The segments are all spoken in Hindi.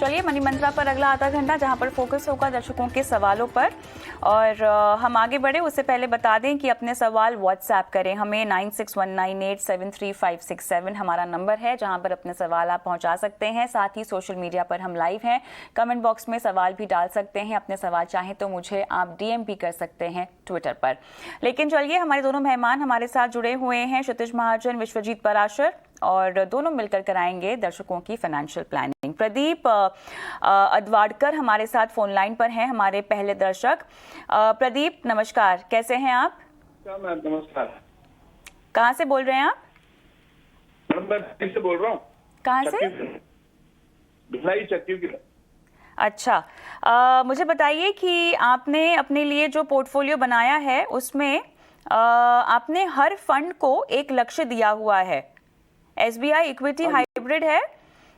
चलिए मनी मंत्रा पर अगला आधा घंटा जहां पर फोकस होगा दर्शकों के सवालों पर। और हम आगे बढ़े उससे पहले बता दें कि अपने सवाल व्हाट्सएप करें हमें 9619873567 हमारा नंबर है जहां पर अपने सवाल आप पहुंचा सकते हैं। साथ ही सोशल मीडिया पर हम लाइव हैं, कमेंट बॉक्स में सवाल भी डाल सकते हैं। अपने सवाल चाहें तो मुझे आप डीएम भी कर सकते हैं ट्विटर पर। लेकिन चलिए हमारे दोनों मेहमान हमारे साथ जुड़े हुए हैं, क्षितिज महाजन, विश्वजीत पराशर, और दोनों मिलकर कराएंगे दर्शकों की फाइनेंशियल प्लानिंग। प्रदीप अदवाड़कर हमारे साथ फोन लाइन पर हैं, हमारे पहले दर्शक। प्रदीप नमस्कार, कैसे हैं आप? नमस्कार। कहाँ से बोल रहे हैं आप? मैं से बोल रहा हूँ। कहाँ से? भिलाई छत्तीसगढ़। अच्छा, मुझे बताइए कि आपने अपने लिए जो पोर्टफोलियो बनाया है उसमें आपने हर फंड को एक लक्ष्य दिया हुआ है। एसबीआई इक्विटी हाइब्रिड है,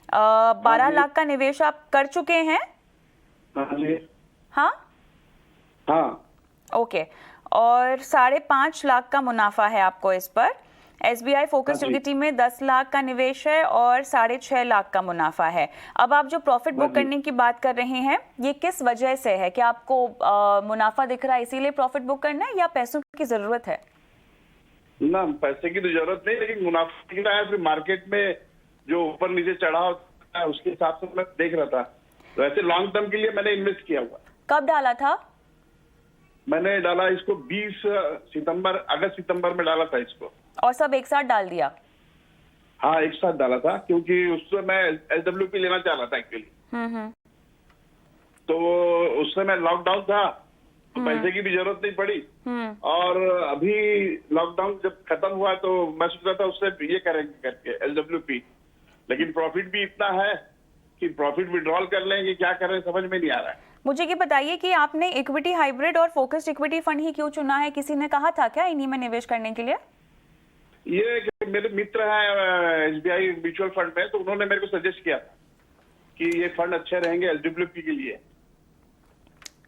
12 लाख का निवेश आप कर चुके हैं? हाँ हाँ ओके, और 5.5 लाख का मुनाफा है आपको इस पर। एसबीआई फोकस इक्विटी में 10 लाख का निवेश है और 6.5 लाख का मुनाफा है। अब आप जो प्रॉफिट बुक करने की बात कर रहे हैं ये किस वजह से है? क्या आपको मुनाफा दिख रहा है इसीलिए प्रॉफिट बुक करना है या पैसों की जरूरत है? ना, पैसे की तो जरूरत नहीं, लेकिन मुनाफा दिख रहा है। फिर मार्केट में जो ऊपर नीचे चढ़ाव है उसके हिसाब से मैं देख रहा था। वैसे लॉन्ग टर्म के लिए मैंने इन्वेस्ट किया हुआ। कब डाला था? मैंने डाला इसको 20 अगस्त सितंबर में डाला था इसको। और सब एक साथ डाल दिया? हाँ, एक साथ डाला था क्योंकि उससे मैं एसडब्ल्यूपी लेना चाह रहा था एक्चुअली। तो उस समय लॉकडाउन था तो पैसे की भी जरूरत नहीं पड़ी। और अभी लॉकडाउन जब खत्म हुआ तो मैं सोच रहा था उससे ये करेंगे करके एसडब्ल्यूपी, लेकिन प्रॉफिट भी इतना है कि प्रॉफिट विड्रॉल कर लेंगे, क्या करें समझ में नहीं आ रहा है। मुझे ये बताइए कि आपने इक्विटी हाइब्रिड और फोकस्ड इक्विटी फंड ही क्यों चुना है? किसी ने कहा था क्या इन्हीं में निवेश करने के लिए? ये मेरे मित्र हैं एसबीआई म्यूचुअल फंड में, तो उन्होंने मेरे को सजेस्ट किया था कि ये फंड अच्छे रहेंगे एसडब्ल्यूपी के लिए।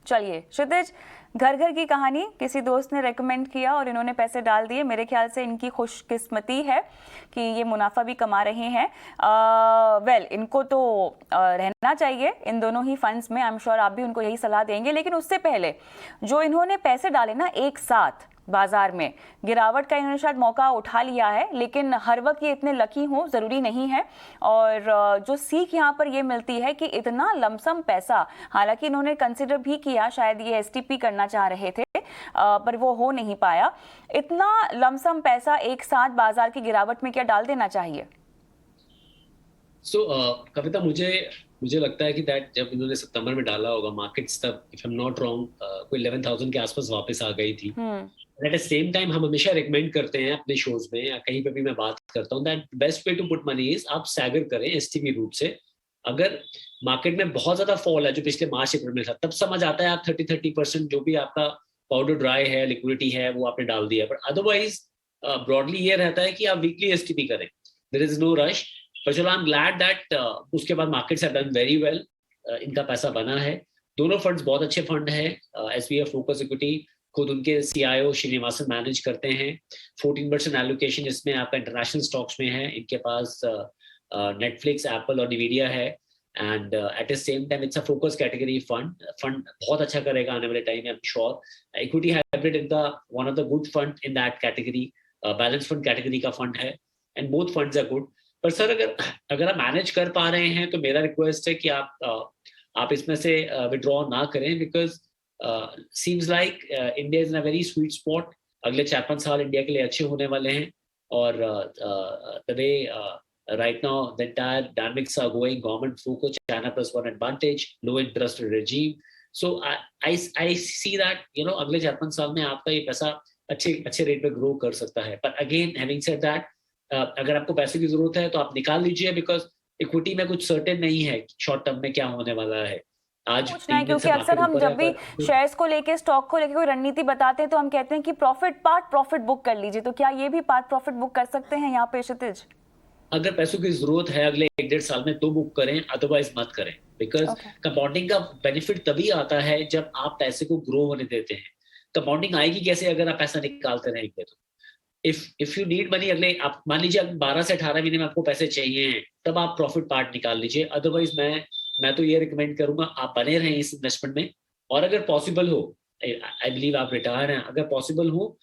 चलिए क्षितिज, घर घर की कहानी, किसी दोस्त ने रेकमेंड किया और इन्होंने पैसे डाल दिए। मेरे ख्याल से इनकी खुशकिस्मती है कि ये मुनाफा भी कमा रहे हैं। इनको तो रहना चाहिए इन दोनों ही फंड्स में। आई एम श्योर आप भी उनको यही सलाह देंगे। लेकिन उससे पहले जो इन्होंने पैसे डाले ना एक साथ बाजार में, गिरावट का इन्होंने शायद मौका उठा लिया है, लेकिन हर वक्त ये इतने लकी हो जरूरी नहीं है। और जो सीख यहाँ पर ये मिलती है कि इतना लमसम पैसा, हालांकि इन्होंने कंसिडर भी किया, शायद ये एसटीपी करना चाह रहे थे पर वो हो नहीं पाया। इतना लमसम पैसा एक साथ बाजार की गिरावट में क्या डाल देना चाहिए? कविता, मुझे लगता है कि दैट जब इन्होंने सितंबर में डाला होगा, मार्केट्स तब if I am not wrong कोई 11,000 के आसपास वापस आ गई थी। एट द सेम टाइम हम हमेशा रिकमेंड करते हैं अपने शोज में या कहीं पे भी मैं बात करता हूँ that best way to put money is आप स्टैगर करें एसटीपी रूट से। अगर मार्केट में बहुत ज्यादा फॉल है जो पिछले मार्च अप्रैल में था, तब समझ आता है आप 30% जो भी आपका पाउडर ड्राई है, लिक्विडिटी है, वो आपने डाल दिया। बट अदरवाइज ब्रॉडली ये रहता है कि आप वीकली एसटीपी करें, देयर इज नो रश। पर चलो आई एम ग्लैड दैट उसके बाद markets have done very well, इनका पैसा बना है। दोनों फंड्स बहुत अच्छे फंड है। एसबीआई फोकस इक्विटी खुद उनके सीईओ श्रीनिवासन मैनेज करते हैं। 14% एलोकेशन इसमें आपका इंटरनेशनल स्टॉक्स में है। इनके पास नेटफ्लिक्स, एप्पल और निविडिया है। And at the same time it's a focus category fund बहुत अच्छा करेगा आने वाले टाइम में, I am sure. Equity hybrid in the one of the good fund in that category, balance fund category का फंड है and both funds are good. पर सर अगर आप मैनेज कर पा रहे हैं तो मेरा रिक्वेस्ट है कि आप इसमें से विड्रॉ ना करें, because seems like India is in a very sweet spot. अगले 4-5 साल इंडिया के लिए अच्छे होने वाले हैं। और the way right now the entire dynamics are going, government focus, China plus one advantage, low interest regime. So I see that अगले 4-5 साल में आपका ये पैसा अच्छे रेट पे ग्रो कर सकता है। पर अगेन हैविंग सेड दैट, अगर आपको पैसे की जरूरत है तो आप निकाल लीजिए, बिकॉज इक्विटी में कुछ सर्टेन नहीं है शॉर्ट टर्म में क्या होने वाला है। आज पूछना है क्योंकि अक्सर हम जब भी शेयर्स को लेके, स्टॉक को लेके कोई रणनीति बताते हैं तो हम कहते हैं कि प्रॉफिट बुक कर लीजिए। तो क्या ये भी पार्ट प्रॉफिट बुक कर सकते हैं यहाँ पे क्षितिज? अगर पैसों की जरूरत है अगले 1-1.5 साल में तो बुक करें, अदरवाइज मत करें। बिकॉज कंपाउंडिंग का बेनिफिट तभी आता है जब आप पैसे को ग्रो होने देते हैं। कंपाउंडिंग आएगी कैसे अगर आप पैसा निकालते रहेंगे तो। इफ यू नीड मनी, अगले आप मान लीजिए 12 से 18 महीने में आपको पैसे चाहिए हैं, तब आप प्रॉफिट पार्ट निकाल लीजिए। अदरवाइज मैं मैं तो ये रिकमेंड करूंगा आप बने रहें इस इन्वेस्टमेंट में, और अगर पॉसिबल हो, आई बिलीव आप रिटायर हैं, अगर पॉसिबल हो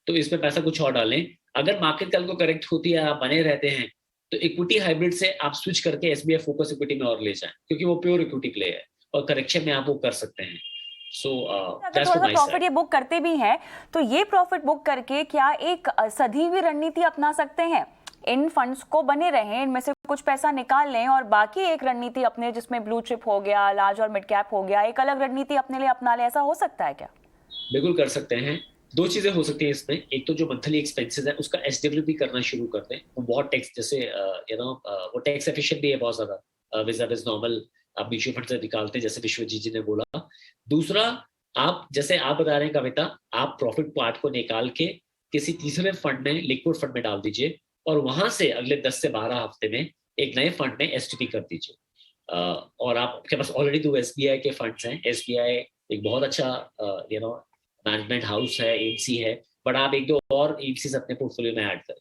तो इसमें पैसा कुछ और डालें। अगर मार्केट कल को करेक्ट होती है, आप बने रहते हैं, तो इक्विटी हाइब्रिड से आप स्विच करके एसबीआई फोकस इक्विटी में और ले जाएं, क्योंकि वो प्योर इक्विटी प्ले है और करेक्शन में आप वो कर सकते हैं। अगर थोड़ा सा प्रॉफिट ये बुक करते भी हैं तो ये प्रॉफिट बुक करके क्या एक सधी हुई रणनीति अपना सकते हैं? इन फंड्स को बने रहें, इनमें से कुछ पैसा निकाल लें और बाकी एक रणनीति अपने, जिसमें ब्लू चिप हो गया, लार्ज और मिड कैप हो गया, एक अलग रणनीति अपने लिए अपना ले, ऐसा हो सकता है क्या? बिल्कुल कर सकते हैं। दो चीजें हो सकती हैं इसमें, एक तो जो मंथली एक्सपेंसेस है उसका एसडब्ल्यूपी करना शुरू कर दें, वो बहुत टैक्स, जैसे वो टैक्स एफिशिएंट भी है बहुत ज्यादा विज़ नॉर्मल आप म्यूचुअल फंड से निकालते हैं, जैसे विश्वजीत जी ने बोला। दूसरा, आप जैसे आप बता रहे हैं कविता, आप प्रॉफिट पार्ट को निकाल के किसी तीसरे फंड में, लिक्विड फंड में डाल दीजिए और वहां से अगले 10 से 12 हफ्ते में एक नए फंड में एसटीपी कर दीजिए। और आपके पास ऑलरेडी 2 एसबीआई के फंड्स हैं। एसबीआई एक बहुत अच्छा मैनेजमेंट हाउस है, एमसी है, बट आप 1-2 और एमसीज अपने पोर्टफोलियो में ऐड करें।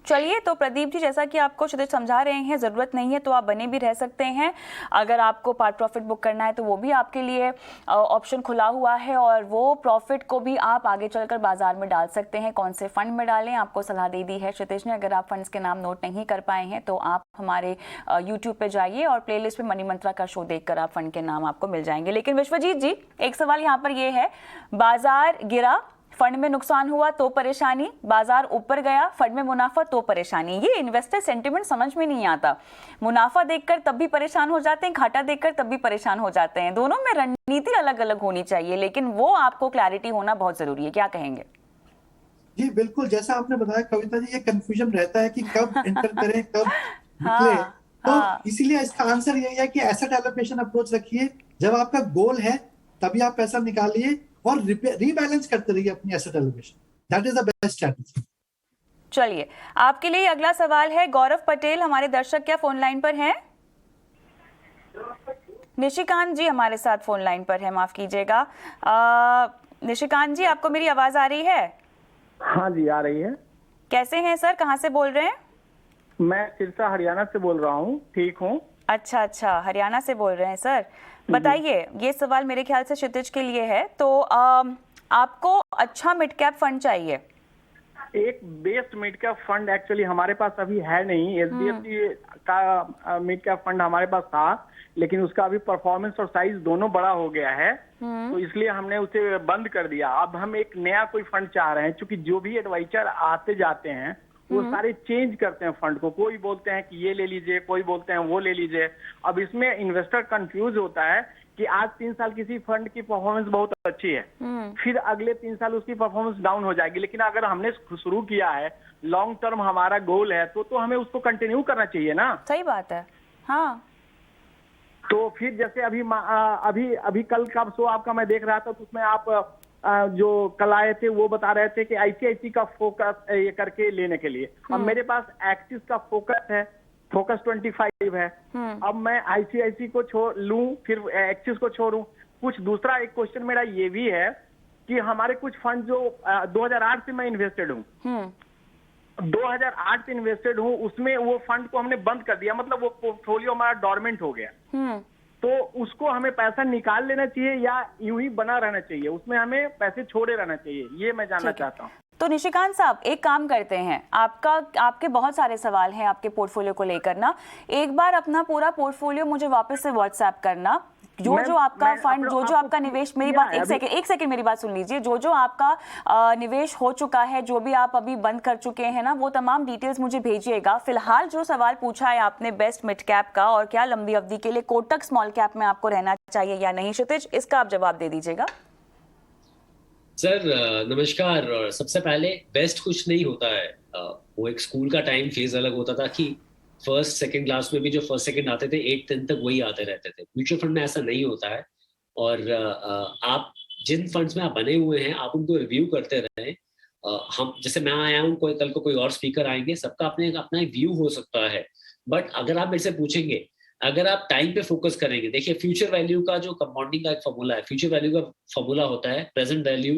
चलिए, तो प्रदीप जी, जैसा कि आपको क्षितिज समझा रहे हैं, ज़रूरत नहीं है तो आप बने भी रह सकते हैं। अगर आपको पार्ट प्रॉफिट बुक करना है तो वो भी आपके लिए ऑप्शन खुला हुआ है, और वो प्रॉफिट को भी आप आगे चलकर बाजार में डाल सकते हैं। कौन से फंड में डालें, आपको सलाह दे दी है क्षितिज ने। अगर आप फंड्स के नाम नोट नहीं कर पाए हैं तो आप हमारे यूट्यूब पे जाइए और प्लेलिस्ट में मनी मंत्रा का शो देखकर आप फंड के नाम आपको मिल जाएंगे। लेकिन विश्वजीत जी, एक सवाल यहाँ पर ये है, बाजार गिरा, फंड में नुकसान हुआ तो परेशानी, बाजार ऊपर गया, फंड में मुनाफा तो परेशानी। ये इन्वेस्टर सेंटिमेंट समझ में नहीं आता। मुनाफा देखकर तब भी परेशान हो जाते हैं, घाटा देखकर तब भी परेशान हो जाते हैं। दोनों में रणनीति अलग अलग होनी चाहिए, लेकिन वो आपको क्लैरिटी होना बहुत जरूरी है। क्या कहेंगे? जी बिल्कुल, जैसा आपने बताया कविता जी, ये कंफ्यूजन रहता है कि कब एंटर करें, कब निकले। तो इसीलिए इसका आंसर यही है कि एसेट एलोकेशन अप्रोच रखिए। जब आपका गोल है तभी आप पैसा निकालिए और रीबैलेंस करते रहिए अपनी asset allocation. That is the best strategy. चलिए, आपके लिए अगला सवाल है। गौरव पटेल हमारे दर्शक क्या फोन लाइन पर हैं? निशिकांत जी हमारे साथ फोन लाइन पर है, माफ कीजिएगा। निशिकांत जी, आपको मेरी आवाज आ रही है? हाँ जी, आ रही है। कैसे हैं सर, कहाँ से बोल रहे हैं? मैं सिरसा हरियाणा से बोल रहा हूँ। ठीक हूँ। अच्छा, हरियाणा से बोल रहे हैं सर। बताइए, ये सवाल मेरे ख्याल से क्षितिज के लिए है। तो आपको अच्छा मिड कैप फंड चाहिए? एक best mid cap fund actually हमारे पास अभी है नहीं। एचडीएफसी का मिड कैप फंड हमारे पास था, लेकिन उसका अभी परफॉर्मेंस और साइज दोनों बड़ा हो गया है, तो इसलिए हमने उसे बंद कर दिया। अब हम एक नया कोई फंड चाह रहे हैं, क्योंकि जो भी एडवाइजर आते जाते हैं वो सारे चेंज करते हैं फंड को। कोई बोलते हैं कि ये ले लीजिए, कोई बोलते हैं वो ले लीजिए। अब इसमें इन्वेस्टर कंफ्यूज होता है कि आज 3 साल किसी फंड की परफॉर्मेंस बहुत अच्छी है, फिर अगले 3 साल उसकी परफॉर्मेंस डाउन हो जाएगी। लेकिन अगर हमने शुरू किया है, लॉन्ग टर्म हमारा गोल है, तो हमें उसको कंटिन्यू करना चाहिए ना। सही बात है। हाँ, तो फिर जैसे अभी कल का शो आपका मैं देख रहा था, तो उसमें आप जो कल आए थे वो बता रहे थे कि आईसीआईसी का फोकस ये करके लेने के लिए। अब मेरे पास एक्सिस का फोकस है, फोकस 25 है। अब मैं आईसीआईसी को छोड़ लूं, फिर एक्सिस को छोड़ूं। कुछ दूसरा एक क्वेश्चन मेरा ये भी है कि हमारे कुछ फंड जो 2008 से मैं इन्वेस्टेड हूँ, 2008 से इन्वेस्टेड हूँ, उसमें वो फंड को हमने बंद कर दिया, मतलब वो पोर्टफोलियो हमारा डोरमेंट हो गया। तो उसको हमें पैसा निकाल लेना चाहिए या यूं ही बना रहना चाहिए, उसमें हमें पैसे छोड़े रहना चाहिए, ये मैं जानना चाहता हूँ। तो निशिकांत साहब, एक काम करते हैं, आपके बहुत सारे सवाल हैं आपके पोर्टफोलियो को लेकर ना। एक बार अपना पूरा पोर्टफोलियो मुझे वापस से व्हाट्सएप करना, जो आपका फंड, जो आपका निवेश, मेरी बात एक सेकंड मेरी बात सुन लीजिए। जो आपका निवेश हो चुका है, जो भी आप अभी बंद कर चुके हैं ना, वो तमाम डिटेल्स मुझे भेजिएगा। फिलहाल जो सवाल पूछा है आपने बेस्ट मिड कैप का और क्या लंबी अवधि के लिए कोटक स्मॉल कैप में आपको रहना चाहिए या नहीं, क्षितिज, इसका आप जवाब दे दीजिएगा। सर नमस्कार। और सबसे पहले बेस्ट कुछ नहीं होता है, वो एक स्कूल का टाइम फेज अलग होता था कि फर्स्ट सेकंड क्लास में भी जो फर्स्ट सेकंड आते थे 8 10 तक वही आते रहते थे। म्यूचुअल फंड में ऐसा नहीं होता है। और आप जिन फंड्स में आप बने हुए हैं आप उनको रिव्यू करते रहें। हम जैसे मैं आया हूँ, कल को कोई और स्पीकर आएंगे, सबका अपना एक व्यू हो सकता है। बट अगर आप मेरे से पूछेंगे, अगर आप टाइम पे फोकस करेंगे, देखिए फ्यूचर वैल्यू का जो कंपाउंडिंग का एक फॉर्मूला है, फ्यूचर वैल्यू का फॉर्मूला होता है प्रेजेंट वैल्यू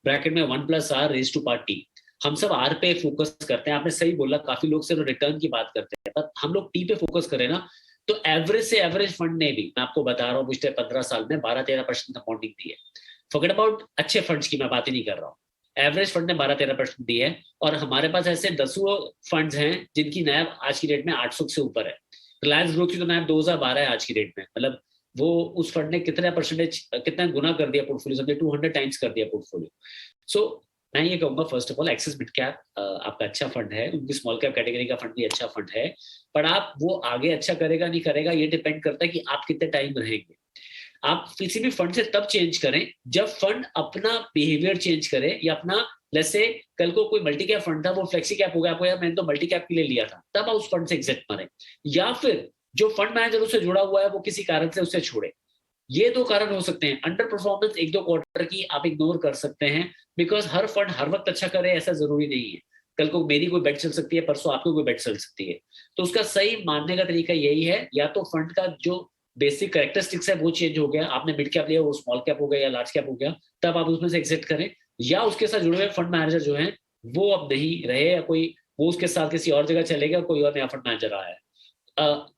ब्रैकेट में 1+R raise to power T। हम सब R पे फोकस करते हैं। आपने सही बोला, काफी लोग सिर्फ रिटर्न की बात करते हैं, पर हम लोग T पे फोकस करें ना, तो एवरेज से एवरेज फंड ने भी, मैं आपको बता रहा हूँ, पिछले 15 साल में 12-13% कंपाउंडिंग दी है। फॉरगेट अबाउट अच्छे फंड्स की मैं बात ही नहीं कर रहा हूँ, एवरेज फंड ने 12-13% दी है। और हमारे पास ऐसे दसों फंड्स हैं जिनकी नैब आज की डेट में 800 से ऊपर है। रिलायंस ग्रोथ की तो नैब 2012 है आज की डेट में, मतलब वो उस फंड ने कितना गुना कर दिया पोर्टफोलियो, समझे 200 टाइम्स कर दिया पोर्टफोलियो। सो मैं ये कहूंगा first of all axis mid cap आपका अच्छा फंड है, उनकी स्मॉल कैप कैटेगरी का फंड भी अच्छा फंड है, पर आप वो आगे अच्छा करेगा नहीं करेगा ये डिपेंड करता है कि आप कितने टाइम रहेंगे। आप किसी भी फंड से तब चेंज करें जब फंड अपना बिहेवियर चेंज करे, या अपना जैसे कल को कोई मल्टी कैप फंड था वो फ्लेक्सी कैप हो गया, आपको यार मैंने तो मल्टी कैप के लिए लिया था, तब आप उस फंड से एग्जिट मारें। या फिर जो फंड मैनेजर उससे जुड़ा हुआ है वो किसी कारण से उससे छोड़े। ये दो कारण हो सकते हैं। अंडर परफॉर्मेंस 1-2 क्वार्टर की आप इग्नोर कर सकते हैं, बिकॉज हर फंड हर वक्त अच्छा करे ऐसा जरूरी नहीं है। कल को मेरी कोई बेट चल सकती है, परसों आपको कोई बेट चल सकती है। तो उसका सही मानने का तरीका यही है, या तो फंड का जो बेसिक कैरेक्टरिस्टिक्स है वो चेंज हो गया, आपने मिड कैप लिया वो स्मॉल कैप हो गया या लार्ज कैप हो गया, तब आप उसमें से एग्जिट करें। या उसके साथ जुड़े हुए फंड मैनेजर जो हैं वो अब नहीं रहे, या कोई वो उसके साथ किसी और जगह चले गया, कोई और नया फंड मैनेजर आया है,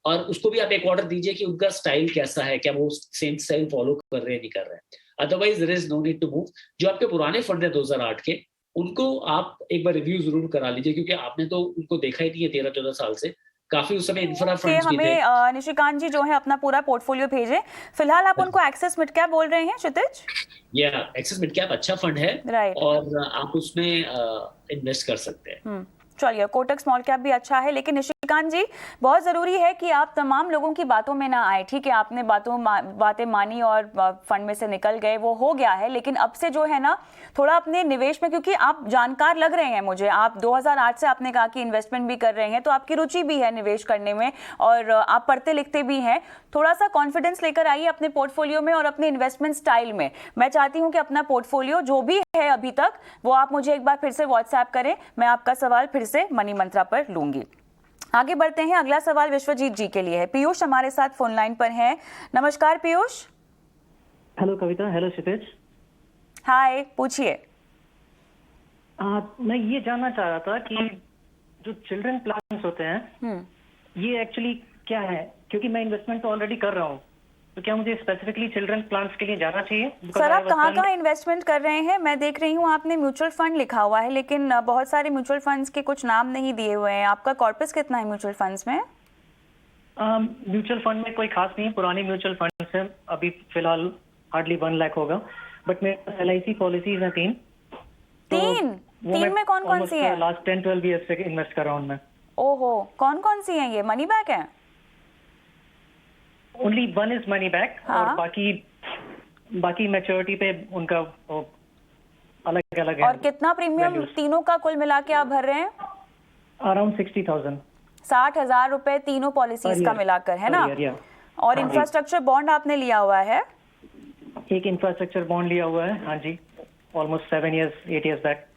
और उसको भी आप एक ऑर्डर दीजिए कि उनका स्टाइल कैसा है, क्या वो सेम स्टाइल फॉलो कर रहे हैं नहीं कर रहे हैं। Otherwise there is no need to move. जो आपके पुराने फंड है 2008 के, उनको आप एक बार रिव्यू जरूर करा लीजिए, क्योंकि आपने तो उनको देखा ही नहीं है 13-14 साल से। काफी उस समय इंफ्रा फंड्स भी थे। हमें निशिकांत जी जो है अपना पूरा पोर्टफोलियो भेजे। फिलहाल आप उनको एक्सेस मिड कैप बोल रहे हैं क्षितिज? या एक्सेस मिड कैप अच्छा फंड है, राइट, और आप उसमें इन्वेस्ट कर सकते हैं। चलिए, कोटक स्मॉल कैप भी अच्छा है, लेकिन निशिकांत जी बहुत ज़रूरी है कि आप तमाम लोगों की बातों में ना आए। ठीक है, आपने बातें मानी और फंड में से निकल गए, वो हो गया है, लेकिन अब से जो है ना थोड़ा अपने निवेश में, क्योंकि आप जानकार लग रहे हैं मुझे, आप 2008 से आपने कहा कि इन्वेस्टमेंट भी कर रहे हैं, तो आपकी रुचि भी है निवेश करने में और आप पढ़ते लिखते भी हैं। थोड़ा सा कॉन्फिडेंस लेकर आइए अपने पोर्टफोलियो में और अपने इन्वेस्टमेंट स्टाइल में। मैं चाहती हूँ कि अपना पोर्टफोलियो जो भी है अभी तक वो आप मुझे एक बार फिर से व्हाट्सएप करें, मैं आपका सवाल फिर से मनी मंत्रा पर लूंगी। आगे बढ़ते हैं, अगला सवाल विश्वजीत जी के लिए है। पीयूष हमारे साथ फोन लाइन पर हैं। नमस्कार पीयूष। हेलो कविता, हेलो क्षितिज। हाय, पूछिए। मैं ये जानना चाह रहा था कि जो चिल्ड्रन प्लान्स होते हैं ये एक्चुअली क्या है, क्योंकि मैं इन्वेस्टमेंट तो ऑलरेडी कर रहा हूँ, तो क्या मुझे स्पेसिफिकली चिल्ड्रन प्लान्स के लिए जाना चाहिए? सर आप कहाँ इन्वेस्टमेंट कर रहे हैं? मैं देख रही हूँ आपने म्यूचुअल फंड लिखा हुआ है, लेकिन बहुत सारे म्यूचुअल फंड्स के कुछ नाम नहीं दिए हुए हैं। आपका कॉर्पस कितना है म्यूचुअल फंड्स में? म्यूचुअल फंड में कोई खास नहीं है, पुरानी म्यूचुअल फंड है, अभी फिलहाल हार्डली 1 लाख होगा, बट मेरे पास LIC पॉलिसीज हैं 3 में कौन कौन सी है? लास्ट 10-12 ईयर्स से इन्वेस्ट कर रहा हूँ मैं। ओहो, कौन कौन सी हैं ये? मनी बैक है? ओनली 1 इज मनी बैक, और बाकी मैच्योरिटी पे उनका अलग अलग है। और कितना प्रीमियम तीनों का कुल मिला के आप भर रहे हैं? अराउंड 60,000। 60,000 रुपए तीनों पॉलिसीज का मिलाकर, है ना? और इंफ्रास्ट्रक्चर बॉन्ड आपने लिया हुआ है? एक इंफ्रास्ट्रक्चर बॉन्ड लिया हुआ है, हाँ जी, ऑलमोस्ट 8 इयर्स बैक।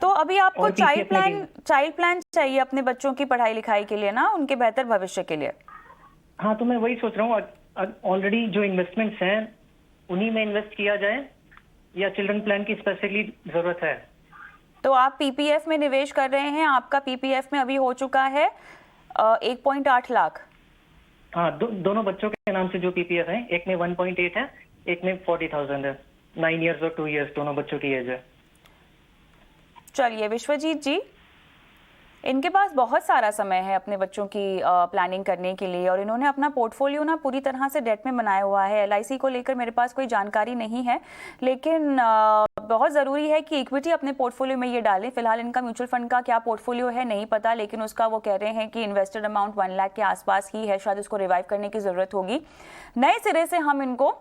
तो अभी आपको चाइल्ड प्लान चाहिए अपने बच्चों की पढ़ाई लिखाई के लिए ना, उनके बेहतर भविष्य के लिए? हाँ, तो मैं वही सोच रहा हूँ, ऑलरेडी जो इन्वेस्टमेंट्स हैं उन्हीं में इन्वेस्ट किया जाए या चिल्ड्रन प्लान की स्पेसिफिकली जरूरत है? तो आप PPF में निवेश कर रहे हैं, आपका PPF में अभी हो चुका है 1.8 लाख। हाँ, दोनों बच्चों के नाम से जो PPF है, एक में 1.8 है, एक में 40,000 है। 9 इयर्स और 2 इयर्स दोनों बच्चों की एज है। चलिए विश्वजीत जी, इनके पास बहुत सारा समय है अपने बच्चों की प्लानिंग करने के लिए, और इन्होंने अपना पोर्टफोलियो ना पूरी तरह से डेट में बनाया हुआ है। LIC को लेकर मेरे पास कोई जानकारी नहीं है, लेकिन बहुत ज़रूरी है कि इक्विटी अपने पोर्टफोलियो में ये डालें। फिलहाल इनका म्यूचुअल फंड का क्या पोर्टफोलियो है नहीं पता, लेकिन उसका वो कह रहे हैं कि इन्वेस्टेड अमाउंट 1 लाख के आसपास ही है, शायद उसको रिवाइव करने की ज़रूरत होगी। नए सिरे से हम इनको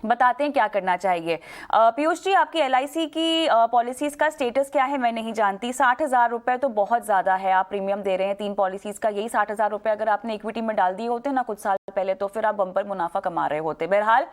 बताते हैं क्या करना चाहिए। पीयूष जी, आपकी LIC की पॉलिसीज का स्टेटस क्या है मैं नहीं जानती। 60,000 रुपए तो बहुत ज़्यादा है आप प्रीमियम दे रहे हैं 3 पॉलिसीज का। यही 60,000 रुपए अगर आपने इक्विटी में डाल दिए होते ना कुछ साल पहले, तो फिर आप बम्पर मुनाफा कमा रहे होते। बहरहाल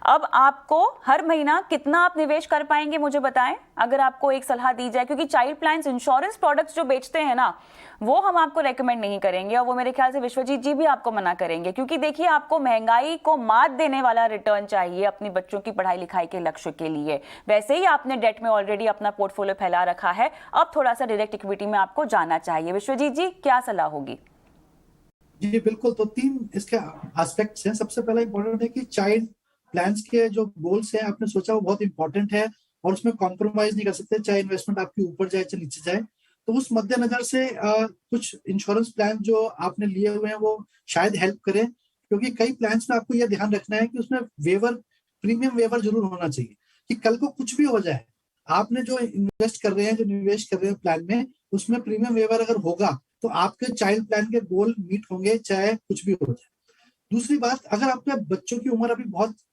अब आपको हर महीना कितना आप निवेश कर पाएंगे मुझे बताएं, अगर आपको एक सलाह दी जाए, क्योंकि चाइल्ड प्लान्स इंश्योरेंस प्रोडक्ट्स जो बेचते हैं ना वो हम आपको रेकमेंड नहीं करेंगे, और वो मेरे ख्याल से विश्वजीत जी भी आपको मना करेंगे, क्योंकि देखिए आपको महंगाई को मात देने वाला रिटर्न चाहिए अपनी बच्चों की पढ़ाई लिखाई के लक्ष्य के लिए। वैसे ही आपने डेट में ऑलरेडी अपना पोर्टफोलियो फैला रखा है, अब थोड़ा सा डायरेक्ट इक्विटी में आपको जाना चाहिए। विश्वजीत जी, क्या सलाह होगी? जी बिल्कुल, तो 3 इसके एस्पेक्ट्स हैं। सबसे पहला इंपॉर्टेंट है कि चाइल्ड प्लान्स के जो गोल्स हैं आपने सोचा वो बहुत इंपॉर्टेंट है और उसमें कॉम्प्रोमाइज नहीं कर सकते, चाहे इन्वेस्टमेंट आपकी ऊपर जाए चाहे नीचे जाए। तो उस मद्देनजर से कुछ इंश्योरेंस प्लान जो आपने लिए हुए हैं वो शायद हेल्प करें, क्योंकि कई प्लान्स में आपको यह ध्यान रखना है कि उसमें वेवर, प्रीमियम वेवर जरूर होना चाहिए कि कल को कुछ भी हो जाए, आपने जो इन्वेस्ट कर रहे हैं, जो निवेश कर रहे हैं प्लान में, उसमें प्रीमियम वेवर अगर होगा तो आपके चाइल्ड प्लान के गोल मीट होंगे, चाहे कुछ भी हो जाए। दूसरी बात, अगर आपके बच्चों की उम्र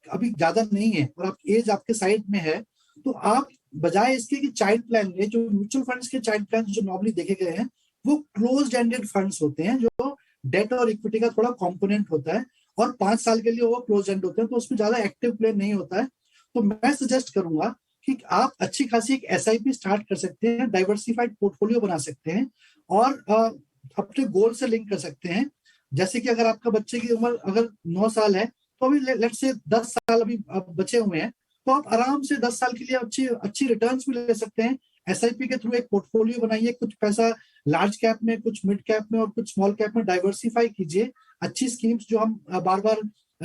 अभी ज्यादा नहीं है और आप एज आपके साइड में है, तो आप बजाय इसके कि चाइल्ड प्लान में, जो म्यूचुअल फंड्स के चाइल्ड प्लान जो नॉर्मली देखे गए हैं वो क्लोज्ड एंडेड फंड्स होते हैं, जो डेट और इक्विटी का थोड़ा कंपोनेंट होता है और 5 साल के लिए वो क्लोज एंड होते हैं, तो उसमें ज्यादा एक्टिव प्ले नहीं होता है। तो मैं सजेस्ट करूंगा कि आप अच्छी खासी एक SIP स्टार्ट कर सकते हैं, डाइवर्सिफाइड पोर्टफोलियो बना सकते हैं और अपने गोल से लिंक कर सकते हैं। जैसे कि अगर आपका बच्चे की उम्र अगर 9 साल है तो अभी लेट्स से 10 साल अभी बचे हुए हैं, तो आप आराम से 10 साल के लिए अच्छी रिटर्न्स भी ले सकते हैं। SIP के थ्रू एक पोर्टफोलियो बनाइए, कुछ पैसा लार्ज कैप में, कुछ मिड कैप में और कुछ स्मॉल कैप में डाइवर्सिफाई कीजिए। अच्छी स्कीम्स जो हम बार बार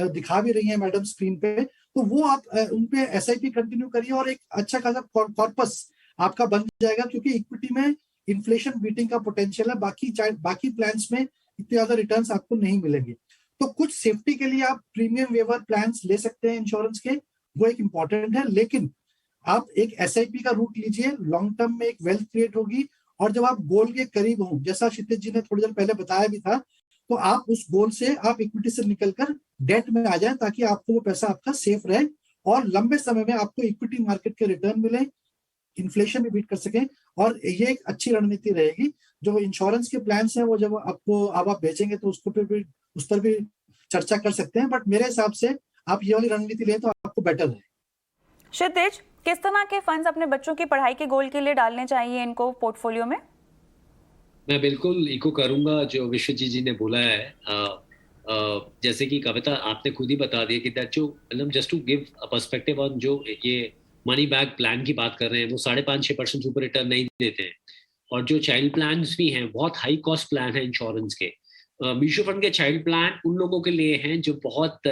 दिखा भी रही हैं मैडम स्क्रीन पे, तो वो आप उन पे SIP कंटिन्यू करिए और एक अच्छा खासा कॉर्पस आपका बन जाएगा, क्योंकि इक्विटी में इन्फ्लेशन बीटिंग का पोटेंशियल है, बाकी प्लान्स में इतने ज्यादा रिटर्न्स आपको नहीं मिलेंगे। तो कुछ सेफ्टी के लिए आप प्रीमियम वेवर प्लान्स ले सकते हैं इंश्योरेंस के, वो एक इंपॉर्टेंट है। लेकिन आप एक SIP का रूट लीजिए, लॉन्ग टर्म में एक वेल्थ क्रिएट होगी, और जब आप गोल के करीब हो, जैसा क्षितिज जी ने थोड़ी देर पहले बताया भी था, तो आप उस गोल से आप इक्विटी से निकलकर डेट में आ जाए, ताकि आपको वो पैसा आपका सेफ रहे और लंबे समय में आपको इक्विटी मार्केट के रिटर्न मिले, इन्फ्लेशन भी बीट कर सकें। और ये एक अच्छी रणनीति रहेगी। जो इंश्योरेंस के प्लान्स हैं वो जब अब आप बेचेंगे तो उस पर भी चर्चा कर सकते हैं, बट मेरे हिसाब से आप ये वाली रणनीति लें तो आपको बेटर है। क्षितिज, किस तरह के फंड्स अपने बच्चों की पढ़ाई के गोल के लिए डालने चाहिए इनको पोर्टफोलियो में? मैं बिल्कुल इको करूंगा जो विश्वजीत जी ने बोला है। जैसे कि कविता आपने खुद ही बता दिया कि दैट जो मतलब just to give a perspective on जो ये मनी बैक प्लान की बात कर रहे हैं, वो 5.5-6% सुपर रिटर्न नहीं देते हैं। और जो चाइल्ड प्लान भी हैं बहुत हाई कॉस्ट प्लान है इंश्योरेंस के। म्यूचुअल फंड के चाइल्ड प्लान उन लोगों के लिए हैं जो बहुत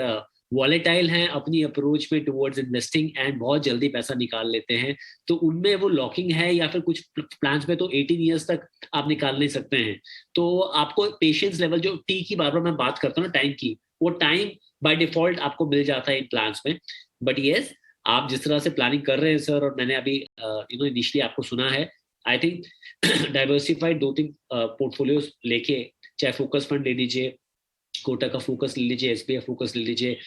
वॉलेटाइल हैं अपनी अप्रोच में टुवर्ड्स इन्वेस्टिंग एंड बहुत जल्दी पैसा निकाल लेते हैं। तो उनमें वो लॉकिंग है, या फिर कुछ प्लान्स में तो 18 ईयर्स तक आप निकाल नहीं सकते हैं। तो आपको पेशेंस लेवल, जो टी की बार बार मैं बात करता हूँ ना, टाइम की, वो टाइम बाय डिफॉल्ट आपको मिल जाता है इन प्लान्स में। बट येस, आप जिस तरह से प्लानिंग कर रहे हैं सर, और मैंने अभी इनिशियली आपको सुना है, आई थिंक डाइवर्सिफाइड 2-3 पोर्टफोलियोज लेके, चाहे फोकस फंड ले लीजिए, कोटक का फोकस ले लीजिए, SBI फोकस ले लीजिए,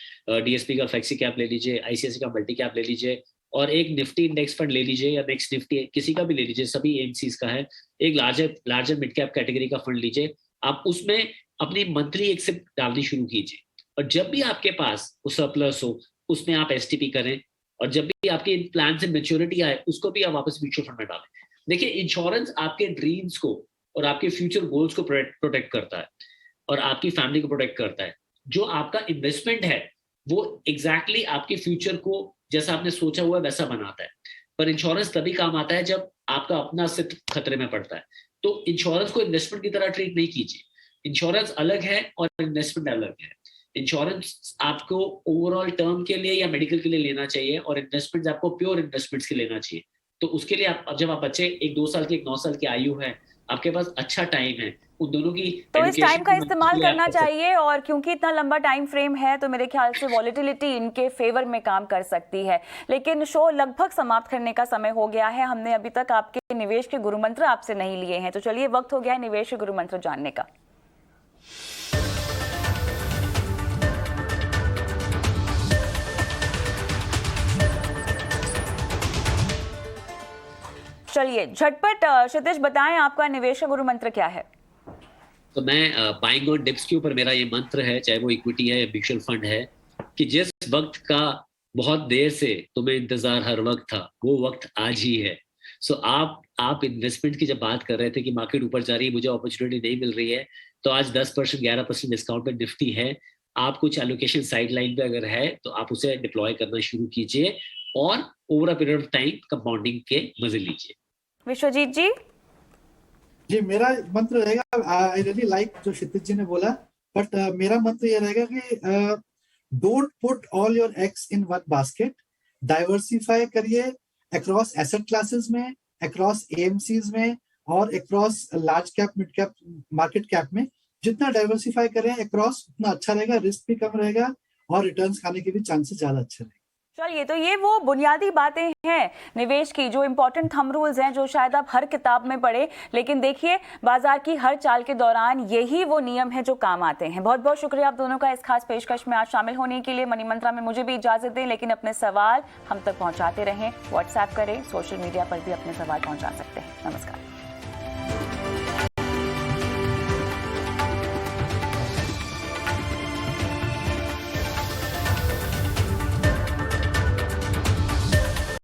DSP का फ्लेक्सी कैप ले लीजिए, ICICI का मल्टी कैप ले लीजिए, और एक निफ्टी इंडेक्स फंड ले लीजिए, या नेक्स्ट निफ्टी किसी का भी ले लीजिए, सभी AMCs का है। एक लार्जर मिड कैप कैटेगरी का फंड लीजिए, आप उसमें अपनी मंथली एक सिप डालनी शुरू कीजिए, और जब भी आपके पास वो सरप्लस हो उसमें आप STP करें, और जब भी आपके प्लान से मेच्योरिटी आए उसको भी आप वापस म्यूचुअल फंड में डालें। देखिए, इंश्योरेंस आपके ड्रीम्स को और आपके फ्यूचर गोल्स को प्रोटेक्ट करता है और आपकी फैमिली को प्रोटेक्ट करता है। जो आपका इन्वेस्टमेंट है वो एग्जैक्टली आपके फ्यूचर को जैसा आपने सोचा हुआ है वैसा बनाता है। पर इंश्योरेंस तभी काम आता है जब आपका अपना अस्तित्व खतरे में पड़ता है। तो इंश्योरेंस को इन्वेस्टमेंट की तरह ट्रीट नहीं कीजिए। इंश्योरेंस अलग है और इन्वेस्टमेंट अलग है। इंश्योरेंस आपको ओवरऑल टर्म के लिए या मेडिकल के लिए लेना चाहिए, और इन्वेस्टमेंट्स आपको प्योर इन्वेस्टमेंट्स के लेना चाहिए। तो उसके लिए आप, जब आप बच्चे एक 2 साल की एक 9 साल की आयु है, आपके पास अच्छा टाइम है उन दोनों की, तो इस टाइम का इस्तेमाल करना चाहिए। और क्योंकि इतना लंबा टाइम फ्रेम है तो मेरे ख्याल से वॉलेटिलिटी इनके फेवर में काम कर सकती है। लेकिन शो लगभग समाप्त करने का समय हो गया है। हमने अभी तक आपके निवेश के गुरु मंत्र आपसे नहीं लिए हैं, तो चलिए वक्त हो गया है निवेश के गुरु मंत्र जानने का। चलिए झटपट क्षितिज बताएं, आपका निवेश का गुरु मंत्र क्या है? तो मैं बाइंग ऑन डिप्स के ऊपर मेरा ये मंत्र है, चाहे वो इक्विटी है या म्यूचुअल फंड है, कि जिस वक्त का बहुत देर से तुम्हें इंतजार हर वक्त था, वो वक्त आज ही है। सो आप इन्वेस्टमेंट की जब बात कर रहे थे कि मार्केट ऊपर जा रही है, मुझे अपॉर्चुनिटी नहीं मिल रही है, तो आज 10% 11% डिस्काउंट पे निफ्टी है। आप कुछ एलोकेशन साइड लाइन पे अगर है तो आप उसे डिप्लॉय करना शुरू कीजिए और over a period of time compounding के मजे लीजिए। विश्वजीत जी? जी, मेरा मंत्र रहेगा, आई रियली लाइक जो क्षितिज जी ने बोला बट मेरा मंत्र ये रहेगा कि don't put all your eggs in one basket, diversify करिए अक्रॉस एसेट क्लासेस में, अक्रॉस एएमसीज में और across large cap, mid cap, market cap में। जितना डाइवर्सिफाई करें अक्रॉस उतना अच्छा रहेगा, रिस्क भी कम रहेगा और रिटर्न्स खाने के भी चांसेस ज्यादा अच्छे रहेंगे। चलिए, तो ये वो बुनियादी बातें हैं निवेश की, जो इंपॉर्टेंट थंब रूल्स हैं, जो शायद आप हर किताब में पढ़े, लेकिन देखिए बाजार की हर चाल के दौरान यही वो नियम है जो काम आते हैं। बहुत बहुत शुक्रिया आप दोनों का इस खास पेशकश में आज शामिल होने के लिए। मनी मंत्रा में मुझे भी इजाजत दें, लेकिन अपने सवाल हम तक पहुंचाते रहें, व्हाट्सएप करें, सोशल मीडिया पर भी अपने सवाल पहुंचा सकते हैं। नमस्कार।